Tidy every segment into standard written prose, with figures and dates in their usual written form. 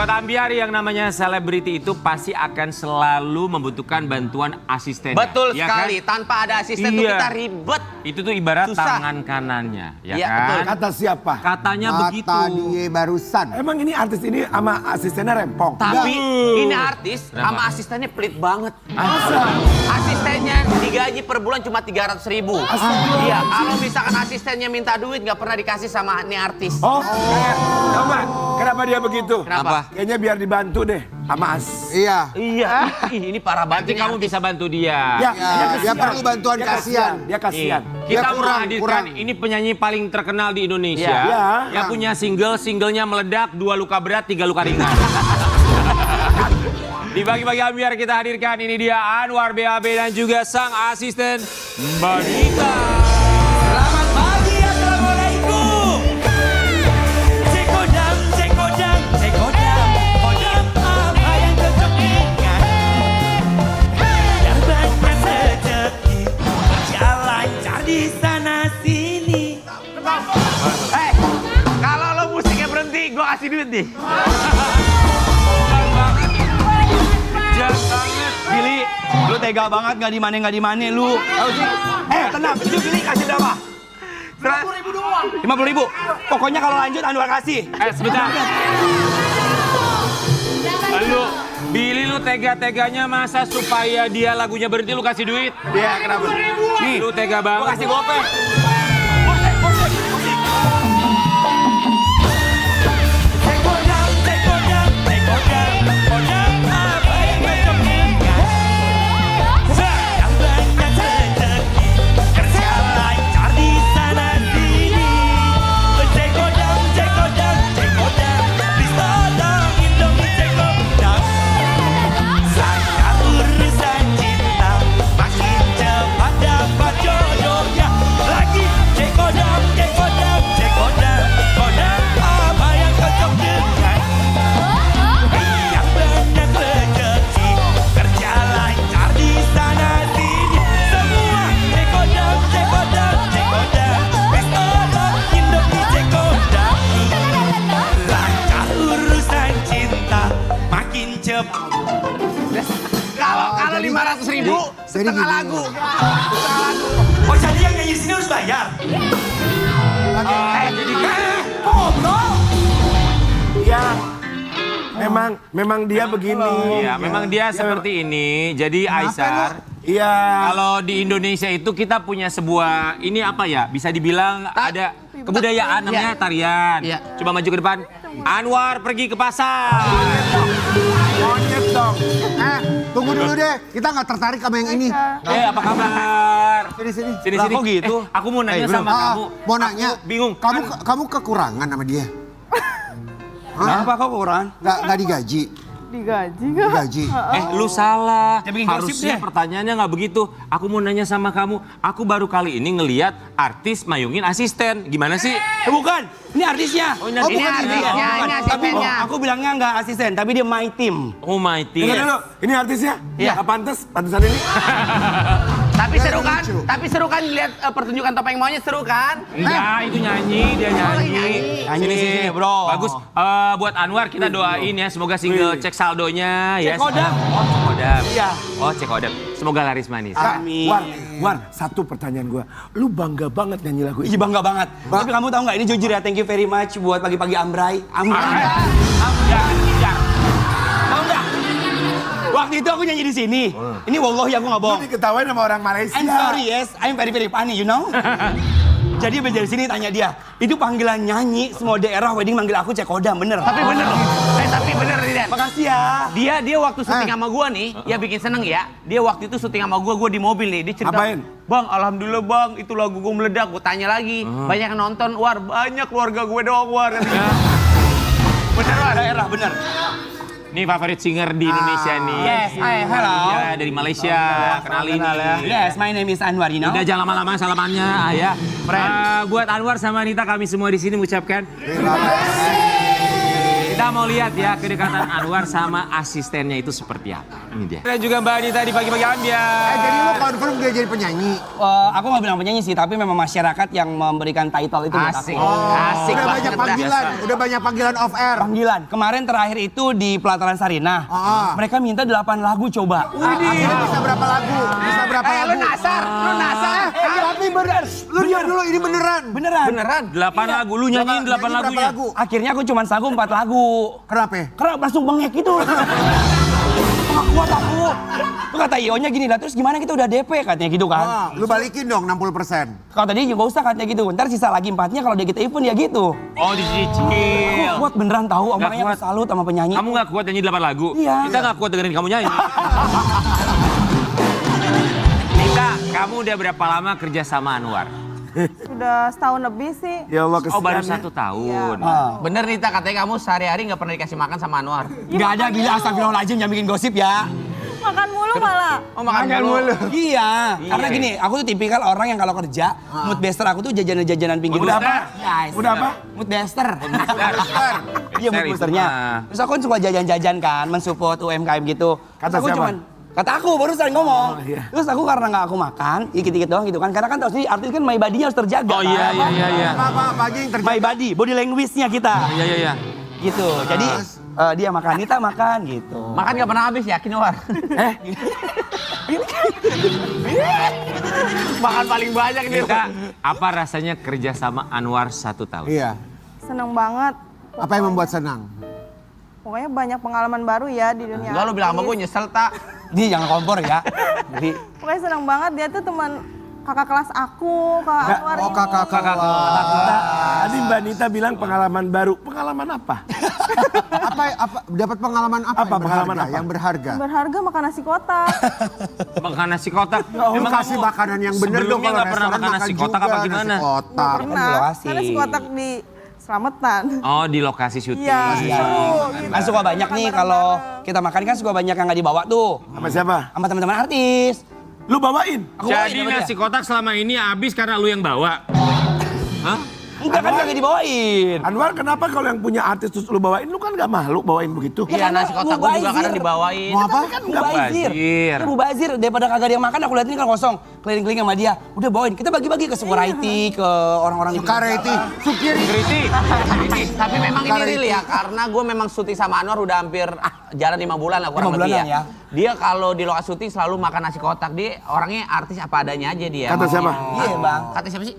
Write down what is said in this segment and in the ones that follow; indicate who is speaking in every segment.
Speaker 1: Sobat Ambiar, yang namanya selebriti itu pasti akan selalu membutuhkan bantuan asisten.
Speaker 2: Betul
Speaker 1: ya
Speaker 2: sekali,
Speaker 1: kan?
Speaker 2: tanpa ada asisten tuh kita ribet.
Speaker 1: Itu tuh ibarat
Speaker 2: Susah.
Speaker 1: tangan kanannya, ya
Speaker 2: Iya,
Speaker 1: kan?
Speaker 2: betul.
Speaker 3: Kata siapa?
Speaker 1: Katanya begitu.
Speaker 4: Kata dia barusan.
Speaker 3: Emang ini artis ini sama asistennya rempong?
Speaker 2: Tapi
Speaker 1: Enggak.
Speaker 2: ini artis
Speaker 1: Kenapa?
Speaker 2: sama asistennya pelit banget.
Speaker 3: Masa?
Speaker 2: Asistennya digaji per bulan cuma 300.000. Iya, kalau misalkan asistennya minta duit nggak pernah dikasih sama nih artis.
Speaker 3: Oh, Roman, kenapa dia begitu?
Speaker 2: Kenapa?
Speaker 3: Kayaknya biar dibantu deh sama
Speaker 4: Iya.
Speaker 2: Iya, ih, ini parah banget.
Speaker 1: Nanti
Speaker 2: ini
Speaker 1: kamu
Speaker 2: artis.
Speaker 1: bisa bantu dia.
Speaker 3: Ya,
Speaker 4: dia perlu bantuan
Speaker 3: Dia
Speaker 4: kasihan.
Speaker 3: Dia
Speaker 1: Nih,
Speaker 3: kasihan.
Speaker 1: kita
Speaker 4: Ya, kurang,
Speaker 1: menghadirkan
Speaker 4: kurang.
Speaker 1: ini penyanyi paling terkenal di Indonesia.
Speaker 3: Iya.
Speaker 1: Yang punya singlenya meledak, 2 luka berat, 3 luka ringan. Di Bagi-Bagi Ambiar kita hadirkan, ini dia Anwar BAB dan juga sang asisten Mbak Nita.
Speaker 5: Selamat pagi, assalamualaikum. Cekodam, cekodam, cekodam, kodam apa yang cocok dengan yang banyak rezeki berjalan cari sana sini.
Speaker 2: Kalau lo musiknya berhenti, gue kasih duit nih.
Speaker 1: Jahat banget.
Speaker 5: Billy, lu tega banget nggak di mana lu. Tahu sih? Tenang, itu Billy kasih berapa? 50.000 doang. 50.000. Pokoknya kalau lanjut Anwar kasih.
Speaker 1: Sebentar. Lu, Billy, lu tega-teganya masa supaya dia lagunya berhenti lu kasih duit?
Speaker 5: Iya, kenapa?
Speaker 1: Nih, lu tega banget.
Speaker 5: Gua kasih gopay. Cekodam, cekodam, cekodam, kodam apa yang cocok dengan yang banyak rezeki kerja lancar di sana sini. Cekodam, cekodam, cekodam, bisa dongin dong cekodam. Saya urusan cinta makin cepat dapat jodohnya. Lagi cekodam, cekodam, cekodam, kodam apa yang cocok dengan yang banyak rezeki kerja lancar di sana sini. Semua cekodam, cekodam, cekodam, bisa dongin dong cekodam. Lancar urusan cinta makin cepat.
Speaker 2: Kalau 500.000 setengah lagu.
Speaker 5: Oh, jadi yang nyanyi sini harus bayar?
Speaker 3: Ya, memang dia begini.
Speaker 1: Iya, memang dia seperti ini. Jadi Aisar,
Speaker 3: Iya.
Speaker 1: kalau di Indonesia itu kita punya sebuah, ini apa ya, bisa dibilang ada kebudayaan namanya tarian.
Speaker 2: Iya.
Speaker 1: Coba maju ke depan. Anwar pergi ke pasar.
Speaker 3: Monyet dong.
Speaker 4: Tunggu dulu deh. Kita nggak tertarik sama yang ini.
Speaker 1: Apa kabar?
Speaker 4: Sini.
Speaker 1: Sini.
Speaker 5: Lah, kok gitu?
Speaker 1: Aku mau nanya sama kamu.
Speaker 4: Mau nanya.
Speaker 1: Aku bingung.
Speaker 4: Kamu kekurangan sama dia.
Speaker 5: Kenapa kok kurang?
Speaker 4: Nggak digaji.
Speaker 6: Digaji nggak?
Speaker 4: Digaji.
Speaker 1: Lu salah.
Speaker 5: Dia bikin gosip
Speaker 1: Harusnya
Speaker 5: deh.
Speaker 1: pertanyaannya nggak begitu. Aku mau nanya sama kamu. Aku baru kali ini ngelihat artis mayungin asisten. Gimana sih?
Speaker 5: Bukan, ini artisnya.
Speaker 1: Oh,
Speaker 2: Ini
Speaker 4: bukan
Speaker 2: artisnya,
Speaker 4: ini.
Speaker 2: ini
Speaker 5: Tapi
Speaker 2: asistennya.
Speaker 5: aku bilangnya nggak asisten, tapi dia my team.
Speaker 1: Oh my
Speaker 3: Dengar
Speaker 1: team.
Speaker 3: dulu, ini artisnya?
Speaker 2: Iya.
Speaker 3: Nggak pantesan ini.
Speaker 2: Tapi seru kan?
Speaker 4: lucu.
Speaker 2: Tapi seru kan lihat pertunjukan topeng monyet seru kan?
Speaker 1: Enggak, itu nyanyi, dia nyanyi.
Speaker 5: Nyanyi,
Speaker 1: Sini,
Speaker 5: bro.
Speaker 1: Bagus. Buat Anwar kita doain ya, semoga single cek saldonya ya.
Speaker 5: Cek kodam.
Speaker 1: Oh, cek kodam.
Speaker 5: Iya.
Speaker 1: Oh, cek kodam. Semoga laris manis.
Speaker 5: Amin.
Speaker 3: War, satu pertanyaan gua. Lu bangga banget nyanyi lagu
Speaker 5: Iya
Speaker 3: ini.
Speaker 5: bangga banget. Tapi kamu tahu nggak, ini jujur ya, thank you very much buat pagi-pagi Amray. Amray. Tahu nggak? Waktu itu aku nyanyi di sini. Ini wallahi aku nggak
Speaker 3: Lu
Speaker 5: bohong.
Speaker 3: diketawain sama orang Malaysia.
Speaker 5: I'm sorry yes, I'm very very funny, you know. Jadi dari sini tanya dia, itu panggilan nyanyi semua daerah wedding manggil aku Cekodam, bener.
Speaker 2: Tapi bener loh. Tapi bener nih, Dan.
Speaker 5: Makasih ya.
Speaker 2: Dia waktu syuting sama gua nih, ya bikin seneng ya. Dia waktu itu syuting sama gua di mobil nih. Dia cerita,
Speaker 3: Ngapain?
Speaker 2: Bang, alhamdulillah bang, itu lagu gua meledak. Gua tanya lagi, banyak yang nonton, War, banyak keluarga gue doang, War. Bener, War.
Speaker 5: Daerah bener.
Speaker 1: Ini favorit singer di Indonesia nih.
Speaker 5: Yes, hello.
Speaker 1: Ya, dari Malaysia. Kenalin nih.
Speaker 5: Yes, my name is Anwar, you know.
Speaker 1: Udah jangan lama-lama salamannya, ya. Buat Anwar sama Nita, kami semua di sini mengucapkan Kita mau lihat ya kedekatan Anwar sama asistennya itu seperti apa. Ini dia. Dan juga Mbak Anita di pagi-pagi ambiar.
Speaker 4: Jadi lu confirm dia jadi penyanyi?
Speaker 5: Aku nggak bilang penyanyi sih, tapi memang masyarakat yang memberikan title itu buat
Speaker 1: Asik.
Speaker 5: aku.
Speaker 1: Asik
Speaker 4: Udah
Speaker 1: banget
Speaker 4: banyak
Speaker 1: dah.
Speaker 4: panggilan, udah banyak panggilan off air.
Speaker 5: Panggilan. Kemarin terakhir itu di Pelataran Sarinah. Mereka minta 8 lagu coba.
Speaker 4: Akhirnya bisa berapa lagu? Bisa berapa lagu?
Speaker 2: Lu nasar.
Speaker 4: Tapi bener. Lu diam dulu, ini beneran.
Speaker 5: Beneran.
Speaker 2: Beneran?
Speaker 1: 8 lagu, lu nyanyiin 8
Speaker 4: Berapa
Speaker 1: lagunya.
Speaker 4: lagu?
Speaker 5: Akhirnya aku cuma sanggup 4 lagu.
Speaker 4: Kenapa?
Speaker 5: Karena langsung bengek gitu. Nggak kuat aku. Tuh kata Ionya gini lah, terus gimana kita udah DP katanya gitu kan.
Speaker 4: Lu balikin dong 60%.
Speaker 5: Kalau tadi juga usah katanya gitu. Ntar sisa lagi 4-nya kalau dia kita event ya gitu.
Speaker 1: Oh dicicil.
Speaker 5: Aku kuat beneran tahu,
Speaker 1: Nggak
Speaker 5: makanya
Speaker 1: kuat.
Speaker 5: aku salut sama penyanyi.
Speaker 1: Kamu gak kuat nyanyi 8 lagu?
Speaker 5: Iya.
Speaker 1: Kita gak kuat dengerin kamu nyanyi. Nita, kamu udah berapa lama kerja sama Anwar?
Speaker 6: Sudah setahun lebih sih.
Speaker 3: Ya Allah
Speaker 1: Oh baru
Speaker 3: kesian.
Speaker 1: 1 tahun.
Speaker 2: Bener Nita, katanya kamu sehari-hari nggak pernah dikasih makan sama Anwar.
Speaker 5: Nggak ada gila astagfirullahaladzim jangan bikin gosip ya.
Speaker 6: Makan mulu malah.
Speaker 2: Oh makan mulu.
Speaker 5: Iya, karena gini, aku tuh tipikal orang yang kalau kerja, mood booster aku tuh jajanan-jajanan pinggir.
Speaker 3: Udah apa?
Speaker 5: Guys.
Speaker 3: Udah apa?
Speaker 5: Mood booster. Iya mood
Speaker 1: itu
Speaker 5: boosternya.
Speaker 1: mah.
Speaker 5: Terus aku kan suka jajan-jajan kan, mensupport UMKM gitu.
Speaker 3: Kata
Speaker 5: Terus aku
Speaker 3: siapa?
Speaker 5: kata aku barusan ngomong.
Speaker 3: iya.
Speaker 5: Terus aku karena nggak aku makan, dikit-dikit doang gitu kan. Karena kan tau sih artis kan my body-nya harus terjaga.
Speaker 1: Oh
Speaker 5: kan.
Speaker 1: iya.
Speaker 4: Apa aja yang terjadi?
Speaker 5: My body, body language-nya kita.
Speaker 1: Iya.
Speaker 5: Gitu. Jadi dia makan, Nita makan gitu.
Speaker 2: Makan nggak pernah habis yakin War. Makan paling banyak nih.
Speaker 1: Nita, apa rasanya kerja sama Anwar 1 tahun?
Speaker 4: Iya.
Speaker 6: Seneng banget.
Speaker 4: Apa yang membuat senang?
Speaker 6: Pokoknya banyak pengalaman baru ya di dunia.
Speaker 2: Enggak lu bilang sama
Speaker 6: artis.
Speaker 2: gue nyesel tak.
Speaker 5: Dia jangan kompor ya. Jadi
Speaker 6: Pokoknya seneng banget, dia tuh teman kakak kelas aku, Kak Anwar
Speaker 4: Oh
Speaker 6: ini.
Speaker 4: kakak.
Speaker 3: Tadi Mbak Nita bilang pengalaman baru. Pengalaman apa?
Speaker 4: Apa dapat pengalaman apa?
Speaker 3: Apa
Speaker 4: yang
Speaker 3: pengalaman
Speaker 4: berharga?
Speaker 3: apa?
Speaker 4: Yang berharga.
Speaker 6: Berharga makan nasi kotak.
Speaker 1: Makan nasi kotak.
Speaker 4: Lu kasih makanan yang bener dong.
Speaker 1: Sebelumnya nggak pernah makan nasi kotak apa gimana?
Speaker 4: Nasi kotak.
Speaker 6: Pernah.
Speaker 5: lokasi.
Speaker 6: Karena nasi kotak di Selamatan.
Speaker 1: Oh di lokasi syuting.
Speaker 6: Iya.
Speaker 5: kan suka banyak nih kalau kita makan kan suka banyak yang nggak dibawa tuh.
Speaker 3: Sama siapa?
Speaker 5: Sama teman-teman artis.
Speaker 3: Lu bawain?
Speaker 5: Aku bawain
Speaker 1: Jadi
Speaker 5: sama
Speaker 1: nasi
Speaker 5: dia.
Speaker 1: kotak selama ini habis karena lu yang bawa. Hah?
Speaker 5: Enggak kan kagak dibawain.
Speaker 3: Anwar kenapa kalau yang punya artis terus lu bawain? Lu kan gak malu bawain begitu?
Speaker 2: Iya nasi kotak gue juga kadang dibawain.
Speaker 4: Mau apa?
Speaker 5: Kan mubazir.
Speaker 1: Mubazir.
Speaker 5: Mubazir daripada kagak ada yang makan aku lihat ini kan kosong. Keliling-keliling sama dia. Udah bawain. Kita bagi-bagi ke security, ke orang-orang di
Speaker 4: Kareti.
Speaker 1: Security.
Speaker 2: Tapi memang ini real ya, karena gue memang syuting sama Anwar udah hampir jalan 5 bulan lah kurang
Speaker 5: 5
Speaker 2: lebih
Speaker 5: bulanan
Speaker 2: ya.
Speaker 5: ya.
Speaker 2: Dia kalau di lokasi syuting selalu makan nasi kotak. Dia orangnya artis apa adanya aja dia.
Speaker 3: Kata siapa?
Speaker 5: Iya bang.
Speaker 2: Kata siapa sih?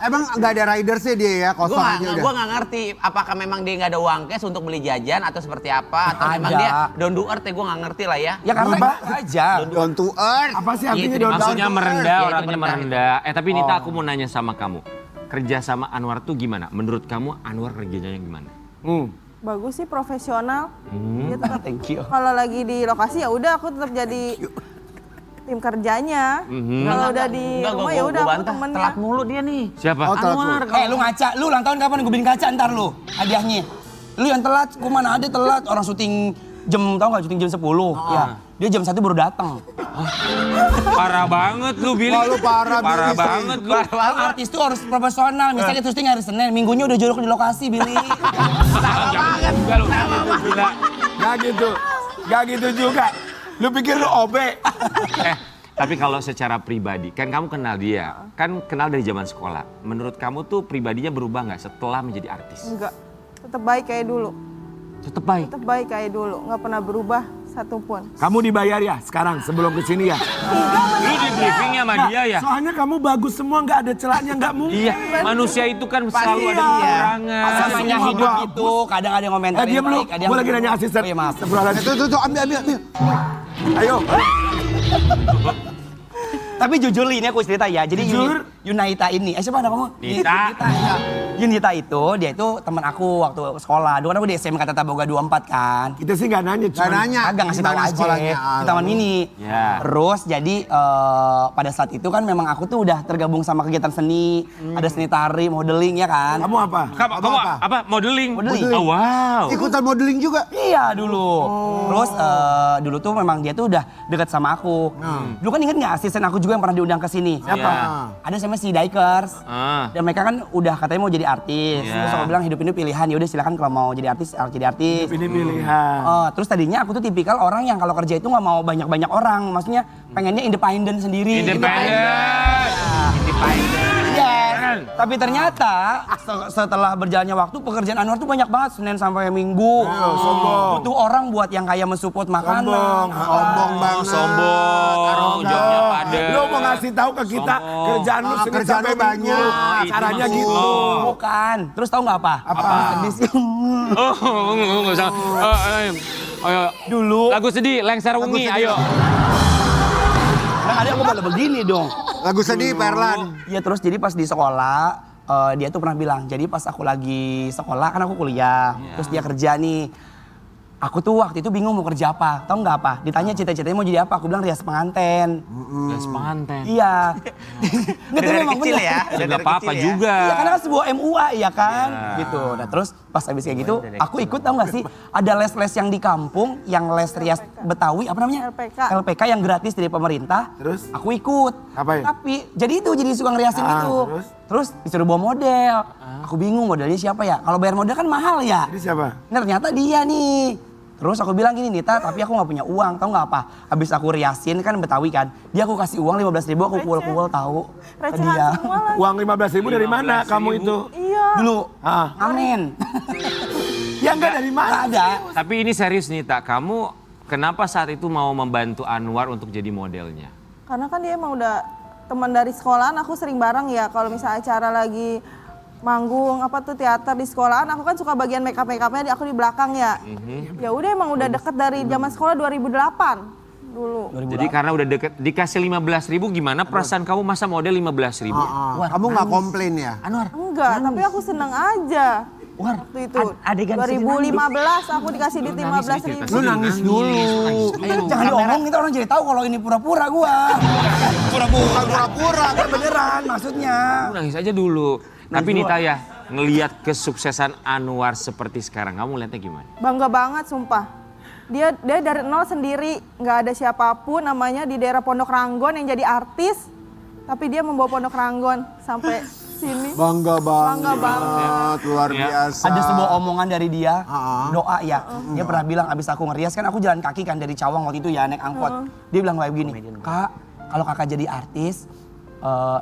Speaker 4: Emang nggak ada ridersnya dia ya, kosong aja udah.
Speaker 2: Gue nggak ngerti apakah memang dia nggak ada uang cash untuk beli jajan atau seperti apa atau memang
Speaker 5: Ada.
Speaker 2: dia down to earth ya gue nggak ngerti lah ya.
Speaker 5: Ya karena
Speaker 3: Apa?
Speaker 5: itu aja.
Speaker 4: Down to earth.
Speaker 3: Apa sih artinya
Speaker 2: Gitu,
Speaker 3: down to
Speaker 1: Maksudnya
Speaker 3: earth?
Speaker 1: merendah,
Speaker 2: Iya, itu
Speaker 1: orangnya
Speaker 2: merendah.
Speaker 1: merendah. Tapi Nita aku mau nanya sama kamu. Kerja sama Anwar tuh gimana? Menurut kamu Anwar kerjanya gimana?
Speaker 6: Bagus sih, profesional. Dia tetap
Speaker 5: Thank you.
Speaker 6: kalau lagi di lokasi ya udah aku tetap jadi tim kerjanya. Kalau udah di rumah ya udah aku
Speaker 2: bantah.
Speaker 6: temennya.
Speaker 2: Telat mulu dia nih.
Speaker 1: Siapa?
Speaker 4: Oh, telat
Speaker 2: Anwar.
Speaker 5: Lu ngaca, lu ulang tahun kapan gue beliin kaca ntar lu hadiahnya. Lu yang telat, gua mana ada telat orang syuting jam tau gak syuting jam 10. Ya, dia jam 1 baru datang.
Speaker 1: Parah banget lu Billy.
Speaker 4: Wah, lu parah,
Speaker 1: Parah
Speaker 4: Billy, sih.
Speaker 1: banget lu.
Speaker 5: Artis tuh harus profesional, misalnya kita syuting hari Senin, minggunya udah jorok di lokasi, Billy.
Speaker 1: Jangan juga lu. Gila.
Speaker 3: Gak gitu. Gak gitu juga. Lu pikir lu OB?
Speaker 1: Tapi kalau secara pribadi, kan kamu kenal dia, kan kenal dari zaman sekolah. Menurut kamu tuh pribadinya berubah nggak setelah menjadi artis?
Speaker 6: Enggak. Tetap baik kayak dulu.
Speaker 1: Tetap baik.
Speaker 6: Tetap baik kayak dulu, nggak pernah berubah satupun.
Speaker 3: Kamu dibayar ya sekarang sebelum kesini ya?
Speaker 1: Lu di briefingnya sama dia ya?
Speaker 3: Soalnya kamu bagus semua nggak ada celahnya nggak mungkin.
Speaker 1: Iya, manusia itu kan selalu ada
Speaker 3: Iya.
Speaker 1: kekurangan.
Speaker 5: Namanya
Speaker 3: semua
Speaker 5: hidup
Speaker 3: bagus.
Speaker 5: itu, kadang ada yang komentar
Speaker 3: Diam lu, gue lagi nanya asisten.
Speaker 5: Oh iya maaf.
Speaker 3: Astagfirullahaladzim.
Speaker 4: Tuh, ambil.
Speaker 3: Ayo.
Speaker 5: Tapi jujur Li, ini aku cerita ya. Jadi
Speaker 3: Jujur?
Speaker 5: Yunita ini, siapa nama kamu?
Speaker 1: Nita.
Speaker 5: Ya. Yunita itu, dia itu teman aku waktu sekolah. Dulu kan aku di SMK Tata Boga 24 kan.
Speaker 3: Kita sih nggak nanya.
Speaker 4: Nggak
Speaker 3: cuman-
Speaker 4: nanya.
Speaker 5: Agak ngasih tahu
Speaker 4: Gimana
Speaker 5: aja
Speaker 4: sekolahnya?
Speaker 5: di Taman Mini.
Speaker 1: Ya.
Speaker 5: Terus jadi pada saat itu kan memang aku tuh udah tergabung sama kegiatan seni, ada seni tari, modeling ya kan.
Speaker 3: Kamu apa?
Speaker 1: Kamu apa? Modeling?
Speaker 5: Modeling.
Speaker 1: Oh, wow.
Speaker 4: Ikutan modeling juga.
Speaker 5: Iya dulu. Terus dulu tuh memang dia tuh udah dekat sama aku. Dulu kan inget nggak asisten aku juga juga yang pernah diundang ke sini.
Speaker 1: Siapa?
Speaker 5: Ada sama si Dikers. Dan mereka kan udah katanya mau jadi artis.
Speaker 1: Iya.
Speaker 5: Terus aku bilang hidup ini pilihan. Ya udah silakan kalau mau jadi artis, harus jadi artis.
Speaker 3: Ini pilihan.
Speaker 5: Terus tadinya aku tuh tipikal orang yang kalau kerja itu nggak mau banyak-banyak orang. Maksudnya pengennya independen sendiri. Yes. Tapi ternyata setelah berjalannya waktu pekerjaan Anwar tuh banyak banget Senin sampai Minggu.
Speaker 3: Sombong.
Speaker 5: Butuh orang buat yang kayak mensupport makanan.
Speaker 4: Sombong banget.
Speaker 1: Sombong, jobnya padat.
Speaker 3: Lu mau ngasih tahu ke kita kerjaan lu Senin
Speaker 4: kerjaan
Speaker 3: sampai
Speaker 4: lu banyak.
Speaker 3: Minggu. Caranya
Speaker 1: Itu
Speaker 3: gitu.
Speaker 1: maksud
Speaker 5: Bukan. Terus tahu nggak apa? Sedih sih.
Speaker 1: Nggak usah. Ayo.
Speaker 5: Dulu.
Speaker 1: Lagu sedih, Lengser Ungi, ayo.
Speaker 5: Nah, ada aku malah begini dong.
Speaker 4: Lagu sedih, Perlan.
Speaker 5: Iya terus jadi pas di sekolah dia tuh pernah bilang, jadi pas aku lagi sekolah kan aku kuliah, terus dia kerja nih. Aku tuh waktu itu bingung mau kerja apa, tau nggak apa? Ditanya cita-citanya mau jadi apa, aku bilang rias pengantin.
Speaker 1: Rias pengantin.
Speaker 5: Iya. Nggak tahu
Speaker 2: Dari
Speaker 5: emang
Speaker 2: kecil
Speaker 5: bener.
Speaker 2: ya.
Speaker 1: Nggak apa-apa juga.
Speaker 5: Iya karena kan sebuah MUA ya kan, gitu. Nah terus pas habis kayak gitu, aku ikut tau gak sih, ada les-les yang di kampung, yang les rias Betawi, apa namanya?
Speaker 6: LPK.
Speaker 5: LPK yang gratis dari pemerintah.
Speaker 3: Terus?
Speaker 5: Aku ikut.
Speaker 3: Ngapain?
Speaker 5: Tapi jadi suka ngeriasin itu. Terus disuruh bawa model. Aku bingung modelnya siapa ya? Kalau bayar model kan mahal ya.
Speaker 3: Ini siapa?
Speaker 5: Nah, ternyata dia nih. Terus aku bilang gini, Nita, tapi aku gak punya uang, tau gak apa? Habis aku riasin, kan Betawi kan, dia aku kasih uang 15.000, aku kumpul-kumpul tahu ke
Speaker 6: Recehan
Speaker 5: dia.
Speaker 6: semua lagi.
Speaker 3: Uang 15.000 dari mana
Speaker 1: 15.000.
Speaker 3: kamu itu?
Speaker 6: Iya.
Speaker 5: Dulu, amin.
Speaker 3: Ya enggak dari
Speaker 5: Gak
Speaker 3: mana?
Speaker 5: ada.
Speaker 1: Tapi ini serius nih, Tak. Kamu kenapa saat itu mau membantu Anwar untuk jadi modelnya?
Speaker 6: Karena kan dia emang udah teman dari sekolahan, aku sering bareng ya. Kalau misalnya acara lagi manggung apa tuh teater di sekolahan, aku kan suka bagian make upnya, aku di belakang ya. Ya udah emang udah deket dari zaman sekolah 2008 dulu.
Speaker 1: Jadi karena udah deket, dikasih 15.000 gimana perasaan kamu masa model 15.000?
Speaker 4: Kamu nggak komplain ya?
Speaker 6: Enggak, tapi aku seneng aja. Waktu itu
Speaker 5: adegan
Speaker 6: 2015 aku dikasih di 15.000.
Speaker 4: Lu nangis dulu.
Speaker 5: Jangan diomong, kita orang jadi tahu kalau ini pura-pura gua.
Speaker 4: Bukan pura-pura.
Speaker 5: Kan beneran maksudnya.
Speaker 1: Kamu nangis aja dulu. Tapi Nita ya, ngelihat kesuksesan Anwar seperti sekarang, kamu lihatnya gimana?
Speaker 6: Bangga banget sumpah. Dia dari nol sendiri, nggak ada siapapun namanya di daerah Pondok Ranggon yang jadi artis. Tapi dia membawa Pondok Ranggon sampai sini.
Speaker 4: Bangga banget.
Speaker 6: Bangga banget.
Speaker 4: Luar biasa.
Speaker 5: Ada sebuah omongan dari dia, doa ya. Dia pernah bilang abis aku ngerias kan aku jalan kaki kan dari Cawang waktu itu ya naik angkot. Dia bilang kayak begini, Kak kalau kakak jadi artis,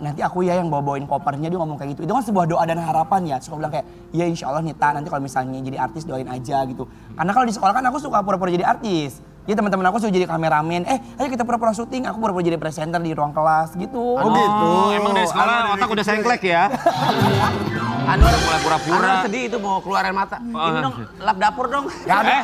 Speaker 5: nanti aku ya yang bawa-bawain kopernya. Dia ngomong kayak gitu. Itu kan sebuah doa dan harapan ya. Terus aku bilang kayak, ya insya Allah Nita nanti kalau misalnya jadi artis doain aja gitu. Karena kalau di sekolah kan aku suka pura-pura jadi artis. Jadi teman-teman aku suka jadi kameramen. Ayo kita pura-pura syuting. Aku pura-pura jadi presenter di ruang kelas gitu.
Speaker 4: Oh gitu.
Speaker 1: Emang dari sekolah otak udah sengklek ya? Anwar mulai pura-pura.
Speaker 2: Anwar sedih itu mau keluar air mata. Ini dong, lap dapur dong.
Speaker 3: Gak ada.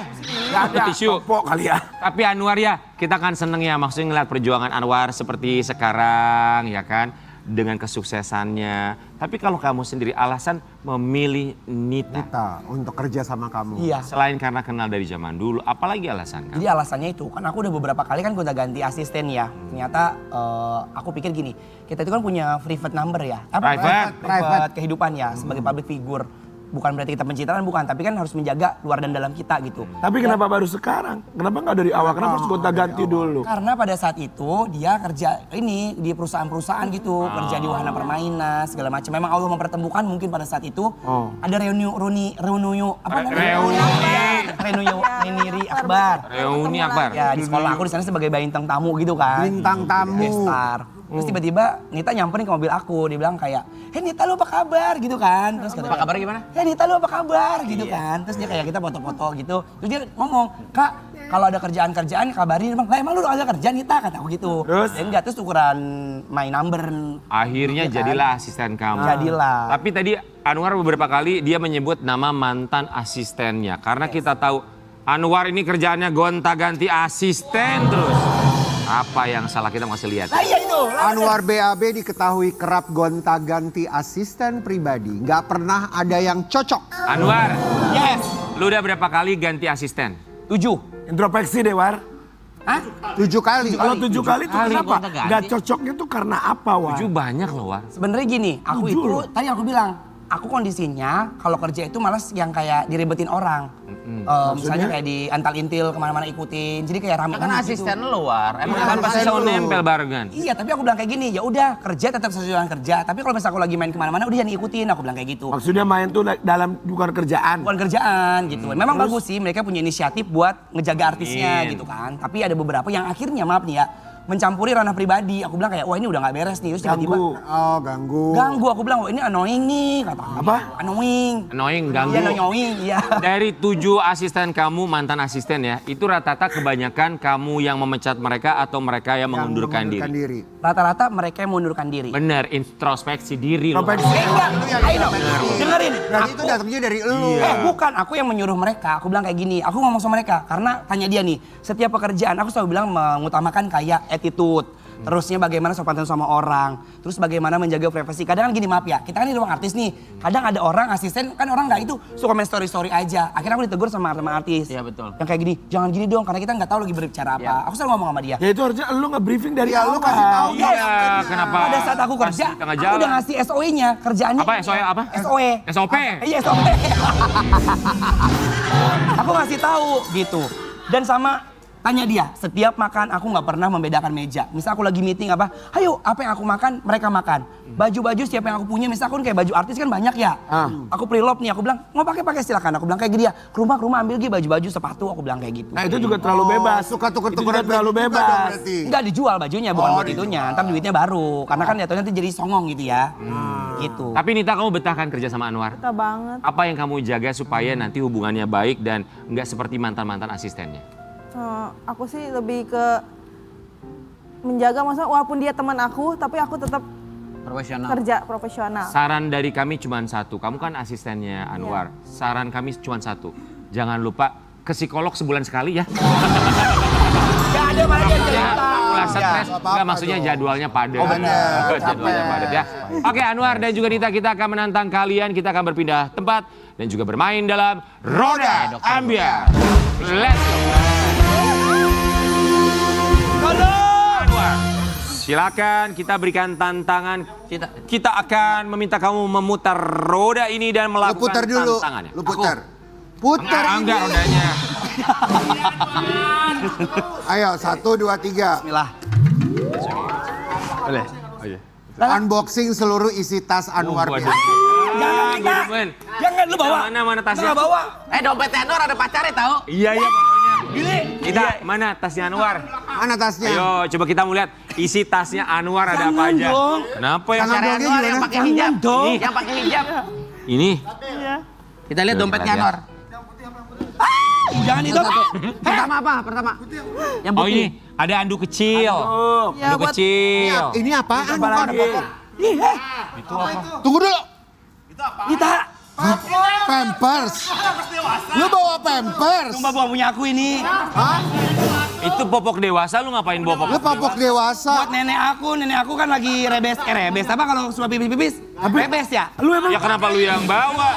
Speaker 3: Gak ada.
Speaker 1: Tisu.
Speaker 3: Topo kali ya.
Speaker 1: Tapi Anwar ya, kita kan seneng ya maksudnya ngeliat perjuangan Anwar seperti sekarang ya kan. Dengan kesuksesannya. Tapi kalau kamu sendiri alasan memilih Nita.
Speaker 4: Nita untuk kerja sama kamu.
Speaker 5: Iya.
Speaker 1: Selain karena kenal dari zaman dulu, apalagi alasan kamu?
Speaker 5: Jadi alasannya itu, kan aku udah beberapa kali kan gonta ganti asisten ya. Ternyata aku pikir gini, kita itu kan punya private number ya. Private kehidupan ya, sebagai public figure. Bukan berarti kita pencitraan, bukan. Tapi kan harus menjaga luar dan dalam kita gitu.
Speaker 3: Tapi kenapa baru sekarang? Kenapa nggak dari awal? Kenapa harus gonta ganti dulu?
Speaker 5: Karena pada saat itu dia kerja ini di perusahaan-perusahaan gitu. Kerja di wahana permainan, segala macam. Memang Allah mempertemukan mungkin pada saat itu. Ada Reuni Akbar.
Speaker 1: Reuni Akbar.
Speaker 5: Ya di sekolah aku di sana sebagai bintang tamu gitu kan.
Speaker 4: Bintang tamu.
Speaker 5: Gestar. Terus tiba-tiba Nita nyamperin ke mobil aku, dia bilang kayak, "Hei Nita lu apa kabar?" gitu kan. Terus kata,
Speaker 2: Apa kabar gimana?
Speaker 5: "Hei Nita lu apa kabar?" gitu kan. Terus dia kayak kita foto-foto gitu. Terus dia ngomong, "Kak, kalau ada kerjaan-kerjaan kabarin." Bang, "Lah emang lu ada kerjaan Nita?" kata aku gitu.
Speaker 3: Terus?
Speaker 5: Ya enggak, terus tukeran my number.
Speaker 1: Akhirnya
Speaker 5: Iya kan?
Speaker 1: jadilah asisten kamu.
Speaker 5: Jadilah.
Speaker 1: Tapi tadi Anwar beberapa kali dia menyebut nama mantan asistennya. Karena kita tahu Anwar ini kerjaannya gonta-ganti asisten terus. Apa yang salah kita masih lihat?
Speaker 5: Nah iya itu.
Speaker 4: Anwar BAB diketahui kerap gonta-ganti asisten pribadi. Nggak pernah ada yang cocok.
Speaker 1: Anwar,
Speaker 5: Yes.
Speaker 1: lu udah berapa kali ganti asisten?
Speaker 5: 7.
Speaker 3: Introspeksi deh, War.
Speaker 5: Hah?
Speaker 4: 7 kali.
Speaker 3: Kalau 7 kali itu
Speaker 2: Kali
Speaker 3: kenapa?
Speaker 2: gonta-ganti.
Speaker 3: Gak cocoknya tuh karena apa, War?
Speaker 1: 7 banyak loh, War.
Speaker 5: Sebenarnya gini, aku
Speaker 3: 7
Speaker 5: itu
Speaker 3: loh.
Speaker 5: tadi aku bilang aku kondisinya kalau kerja itu malas yang kayak diribetin orang. Misalnya kayak di antal-intil kemana-mana ikutin. Jadi kayak rame
Speaker 2: Kan asisten lu War. Emang
Speaker 1: Kan pasti selalu nempel barengan.
Speaker 5: Iya, tapi aku bilang kayak gini, ya udah kerja tetap sesuai dengan kerja. Tapi kalau misalnya aku lagi main kemana-mana, udah jangan ikutin. Aku bilang kayak gitu.
Speaker 3: Maksudnya main tuh dalam bukan kerjaan.
Speaker 5: Bukan kerjaan gitu. Memang bagus sih, mereka punya inisiatif buat ngejaga artisnya gitu kan. Tapi ada beberapa yang akhirnya maaf nih ya, mencampuri ranah pribadi. Aku bilang kayak, wah ini udah gak beres nih. Terus tiba-tiba
Speaker 3: Ganggu.
Speaker 5: ganggu. Aku bilang, wah ini annoying nih. Kata aku.
Speaker 3: Apa?
Speaker 5: Annoying.
Speaker 1: Annoying, ganggu.
Speaker 5: Iya, annoying, iya.
Speaker 1: Dari 7 asisten kamu, mantan asisten ya, itu rata-rata kebanyakan kamu yang memecat mereka atau mereka yang mengundurkan diri?
Speaker 5: Rata-rata mereka yang mengundurkan diri.
Speaker 1: Bener, introspeksi diri loh.
Speaker 5: Enggak, ayo dengerin.
Speaker 4: Berarti itu datangnya dari elu.
Speaker 5: Bukan, aku yang menyuruh mereka. Aku bilang kayak gini, aku ngomong sama mereka. Karena tanya dia nih, setiap pekerjaan aku selalu bilang mengutamakan kayak attitude. Terusnya bagaimana sopan santun sama orang. Terus bagaimana menjaga privasi. Kadang kan gini, maaf ya, kita kan di ruang artis nih. Kadang ada orang asisten, kan orang nggak itu suka main story-story aja. Akhirnya aku ditegur sama teman artis.
Speaker 2: Iya, betul.
Speaker 5: Yang kayak gini, jangan gini dong karena kita nggak tahu lagi berbicara apa. Aku selalu ngomong sama dia.
Speaker 3: Ya itu harusnya lu nge-briefing dari
Speaker 4: Ya,
Speaker 3: awal.
Speaker 4: lu kasih tahu.
Speaker 1: Iya, kenapa?
Speaker 5: Pada saat aku kerja,
Speaker 1: pas di tengah
Speaker 5: aku
Speaker 1: jalan.
Speaker 5: udah ngasih SOE-nya, kerjaannya.
Speaker 1: Apa, SOE apa?
Speaker 5: SOE.
Speaker 1: SOP?
Speaker 5: Iya, SOP. Aku ngasih tahu gitu. Dan sama tanya dia, setiap makan aku nggak pernah membedakan meja. Misal aku lagi meeting apa, ayo apa yang aku makan, mereka makan. Baju-baju siapa yang aku punya, misal aku kayak baju artis kan banyak ya. Aku pre-love nih, aku bilang mau pakai silakan. Aku bilang kayak gini ya, ke rumah ambil gini baju-baju sepatu, aku bilang kayak gitu.
Speaker 3: Nah itu juga terlalu bebas.
Speaker 4: Suka
Speaker 3: Itu
Speaker 4: tuker-tukeran
Speaker 3: juga terlalu
Speaker 4: baju juga dong
Speaker 3: bebas.
Speaker 4: berarti.
Speaker 5: Enggak dijual bajunya, bukan buat itunya. Ntar duitnya baru, karena kan jatuhnya nanti jadi songong gitu ya. Gitu.
Speaker 1: Tapi Nita, kamu betahkan kerja sama Anwar?
Speaker 6: Kita banget.
Speaker 1: Apa yang kamu jaga supaya nanti hubungannya baik dan nggak seperti mantan-mantan asistennya?
Speaker 6: Aku sih lebih ke menjaga, maksudnya walaupun dia teman aku, tapi aku tetap
Speaker 2: Profesional.
Speaker 6: kerja profesional.
Speaker 1: Saran dari kami cuma satu, kamu kan asistennya Anwar. Saran kami cuma satu, jangan lupa ke psikolog sebulan sekali ya.
Speaker 5: Gak ada mana yang cerita.
Speaker 1: Mulai stres,
Speaker 4: apa-apa
Speaker 1: nggak maksudnya
Speaker 4: dong.
Speaker 1: jadwalnya padat.
Speaker 4: bener,
Speaker 1: Jadwalnya padat ya. Oke Anwar dan juga Nita, kita akan menantang kalian, kita akan berpindah tempat dan juga bermain dalam Roda Ambiar. Let's go. Anwar, silakan kita berikan tantangan. Kita akan meminta kamu memutar roda ini dan
Speaker 4: Lu
Speaker 1: melakukan
Speaker 4: putar dulu.
Speaker 1: tantangannya.
Speaker 4: Lu putar. Putar ini.
Speaker 1: Enggak rodanya.
Speaker 4: Ayo, 1, 2, 3.
Speaker 5: Bismillah.
Speaker 1: Boleh.
Speaker 4: Unboxing seluruh isi tas Anwar.
Speaker 1: Waduh.
Speaker 4: Biar.
Speaker 5: Jangan,
Speaker 1: Gue demen.
Speaker 5: jangan lu bawa.
Speaker 1: Mana tasnya?
Speaker 5: Nggak bawa.
Speaker 2: Dompetnya Anwar ada pacarnya tahu?
Speaker 1: Iya pokoknya. Kita mana tasnya Anwar?
Speaker 4: Mana tasnya?
Speaker 1: Ayo coba kita mau lihat isi tasnya Anwar ada apa
Speaker 5: Jangan
Speaker 1: aja.
Speaker 5: dong.
Speaker 1: Kenapa ya?
Speaker 4: Jangan
Speaker 2: Pacarnya
Speaker 4: dong,
Speaker 2: Anwar
Speaker 4: gimana?
Speaker 2: yang pakai
Speaker 5: Jangan
Speaker 2: hijab.
Speaker 5: dong.
Speaker 2: Yang pakai hijab.
Speaker 1: Ini.
Speaker 2: Kita lihat
Speaker 1: Coba
Speaker 2: dompetnya
Speaker 1: kita lihat.
Speaker 2: Anwar.
Speaker 5: Jangan itu.
Speaker 2: Pertama apa? Pertama. Yang
Speaker 1: Oh
Speaker 2: putih.
Speaker 1: ini ada andu kecil.
Speaker 6: Ya,
Speaker 1: Andu
Speaker 6: buat-
Speaker 1: kecil.
Speaker 4: Ini apaan?
Speaker 3: Apa lagi?
Speaker 5: Ih,
Speaker 4: Tunggu dulu.
Speaker 5: Nita.
Speaker 4: Pampers. Lu bawa pampers.
Speaker 5: Sumpah bukan punya aku ini.
Speaker 4: Hah?
Speaker 1: Itu popok dewasa, lu ngapain bawa popok?
Speaker 4: Lu popok dewasa.
Speaker 5: Buat nenek aku kan lagi rebes. Rebes apa kalau suka pipis? Rebes ya?
Speaker 3: Lu emang
Speaker 1: Ya kenapa lu yang bawa?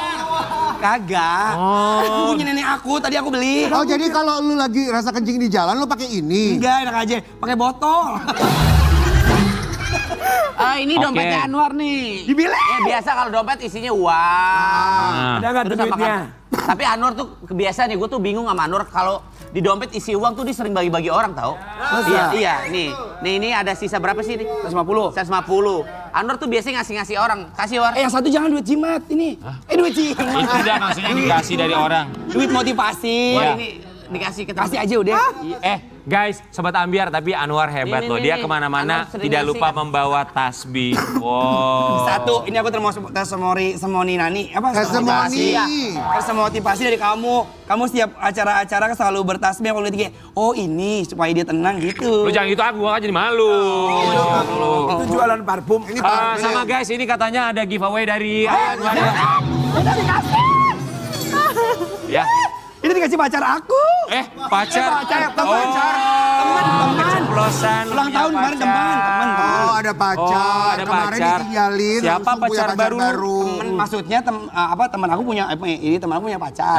Speaker 5: Kagak. Aku punya nenek aku, tadi aku beli.
Speaker 4: Oh jadi kalau lu lagi rasa kencing di jalan lu pakai ini.
Speaker 5: Enggak, enak aja. Pakai botol.
Speaker 2: Ini
Speaker 1: Oke.
Speaker 2: dompetnya Anwar nih.
Speaker 5: Dibilang.
Speaker 2: Ya, biasa kalau dompet isinya uang.
Speaker 3: ada nggak
Speaker 2: Terus
Speaker 3: tuh
Speaker 2: apa
Speaker 3: duitnya?
Speaker 2: Tapi Anwar tuh kebiasaan nih, gue tuh bingung sama Anwar kalau di dompet isi uang tuh dia sering bagi-bagi orang tau. Iya, nih ini ada sisa berapa sih nih?
Speaker 5: 150.
Speaker 2: 150. Anwar tuh biasanya ngasih orang. Kasih War.
Speaker 5: Yang satu jangan duit jimat ini. Duit jimat.
Speaker 1: Itu udah maksudnya dikasih dari orang.
Speaker 5: Duit motivasi.
Speaker 2: Wah,
Speaker 1: Iya.
Speaker 2: ini dikasih ke teman.
Speaker 5: Kasih aja udah.
Speaker 1: Guys, Sobat Ambiar, tapi Anwar hebat
Speaker 2: Nih,
Speaker 1: loh.
Speaker 2: nih,
Speaker 1: Dia
Speaker 2: nih.
Speaker 1: kemana-mana
Speaker 2: Anwar sering
Speaker 1: tidak
Speaker 2: ngasih
Speaker 1: lupa
Speaker 2: kan?
Speaker 1: membawa tasbih. Wow.
Speaker 5: Satu, ini aku termasuk testimoni nani. Apa?
Speaker 4: Testimoni.
Speaker 5: Motivasi dari kamu. Kamu setiap acara-acara selalu bertasbih. Aku lihat kayak, oh ini supaya dia tenang gitu.
Speaker 1: Lu jangan gitu, aku gua kan jadi malu. Lu.
Speaker 3: Itu jualan parfum.
Speaker 4: Ini
Speaker 1: Ah,
Speaker 4: parfum.
Speaker 1: sama guys, ini katanya ada giveaway dari Anwar.
Speaker 5: Udah dikasih.
Speaker 1: Ya.
Speaker 5: Ini dikasih pacar aku.
Speaker 1: Pacar.
Speaker 5: Teman.
Speaker 1: Keceplosan.
Speaker 5: Ulang tahun kemarin teman.
Speaker 4: Oh ada pacar.
Speaker 1: Oh, ada
Speaker 4: Kemarin
Speaker 1: pacar.
Speaker 4: ditinggalin.
Speaker 1: Siapa
Speaker 4: langsung punya
Speaker 1: pacar baru lu?
Speaker 5: Temen, maksudnya teman aku punya ini teman aku punya pacar.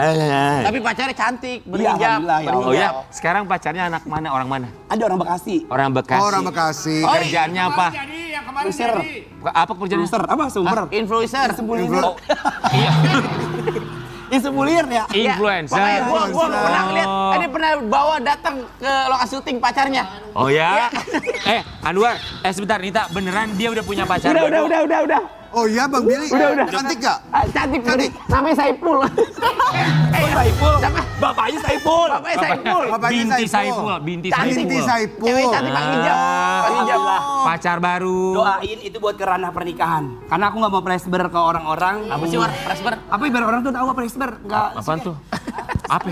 Speaker 2: Tapi pacarnya cantik,
Speaker 5: Iya,
Speaker 2: berhijab.
Speaker 5: alhamdulillah, ya
Speaker 1: Oh
Speaker 5: Allah.
Speaker 1: ya, sekarang pacarnya anak mana? Orang mana?
Speaker 5: Ada orang Bekasi.
Speaker 1: Orang Bekasi.
Speaker 4: Oh, orang Bekasi.
Speaker 1: Kerjaannya apa?
Speaker 5: Kusir.
Speaker 1: Apa pekerjaannya?
Speaker 5: Produser, apa sumber?
Speaker 2: Influencer.
Speaker 5: Sebulir.
Speaker 1: Iya.
Speaker 5: Sebulir ya.
Speaker 1: Influencer.
Speaker 2: Pokoknya gua pernah lihat, ini pernah bawa datang ke lokasi syuting pacarnya.
Speaker 1: Oh ya? Anwar, sebentar Nita, beneran dia udah punya pacar?
Speaker 5: Udah.
Speaker 4: Oh iya Bang Billy.
Speaker 5: Udah.
Speaker 4: Cantik gak?
Speaker 2: Cantik, namanya Saipul.
Speaker 5: Saipul. Bapaknya Saipul.
Speaker 2: Bapaknya Saipul.
Speaker 4: Bapaknya
Speaker 1: Binti Saipul.
Speaker 4: Binti Saipul.
Speaker 2: Cewek cantik pakai hijab. Hijab lah.
Speaker 1: Pacar baru.
Speaker 5: Doain itu buat ke ranah pernikahan. Karena aku nggak mau presber ke orang-orang.
Speaker 2: Apa sih war? Presber?
Speaker 5: Apa biar orang tuh tahu apa presber? Enggak.
Speaker 1: Apaan tuh? Apa?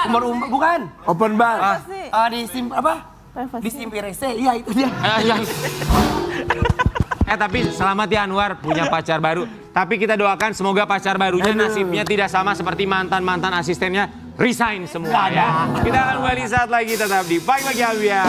Speaker 5: Umbar bukan.
Speaker 3: Open bar.
Speaker 6: Sih.
Speaker 5: Di sim apa?
Speaker 6: Privasi.
Speaker 5: Di Simpirese. Iya itu dia.
Speaker 1: Tapi selamat ya Anwar punya pacar baru. Tapi kita doakan semoga pacar barunya nasibnya tidak sama seperti mantan-mantan asistennya resign semua ya. Kita akan kembali saat lagi tetap di Pagi Pagi Albian.